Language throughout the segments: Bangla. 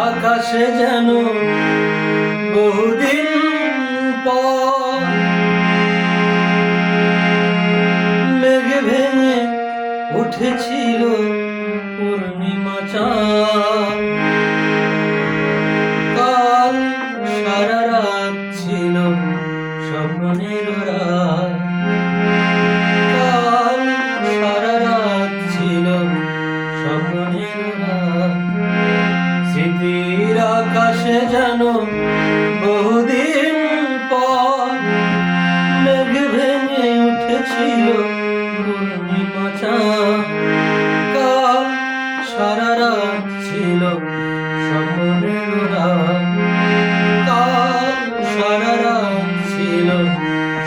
আকাশে যেন বহুদিন পর মেঘ ভেঙে উঠেছিল পূর্ণিমা চাঁদ। কাল সারা রাত ছিল স্বপ্নের রাত, কাল সারা রাত ছিল স্বপ্নের রাত। স্মৃতির আকাশে যেন বহুদিন পর মেঘ ভেঙে উঠেছিল পূর্ণিমা চাঁদ। কাল সারা রাত ছিল স্বপ্নের রাত, কাল সারা রাত ছিল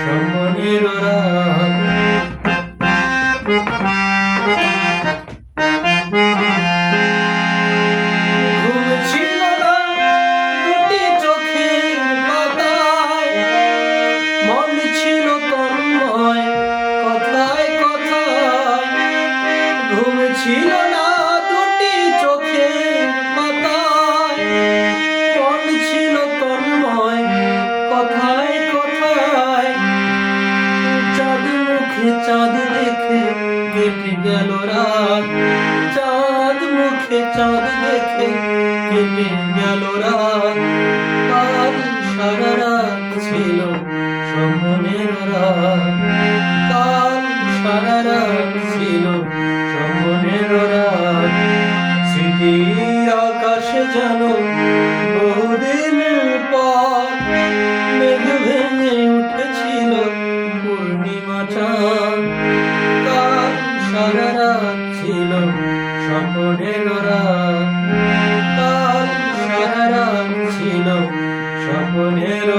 স্বপ্নের রাত। ছিল না দুটি চোখের পাতায়, মন ছিল তন্ময় কথায় কথায়। চাঁদ মুখে চাঁদ দেখে কেটে গেল রাত, চাঁদ মুখে চাঁদ দেখে কেটে গেল রাত। কাল সারা রাত ছিল স্বপ্নের রাত, কাল সারা রাত ছিল স্বপ্নের রাত। স্মৃতির আকাশে যেন বহুদিন পর মেঘ ভেঙে উঠেছিল পূর্ণিমা চাঁদ। কাল সারা রাত ছিল স্বপ্নের রাত, কাল সারা রাত ছিল স্বপ্নের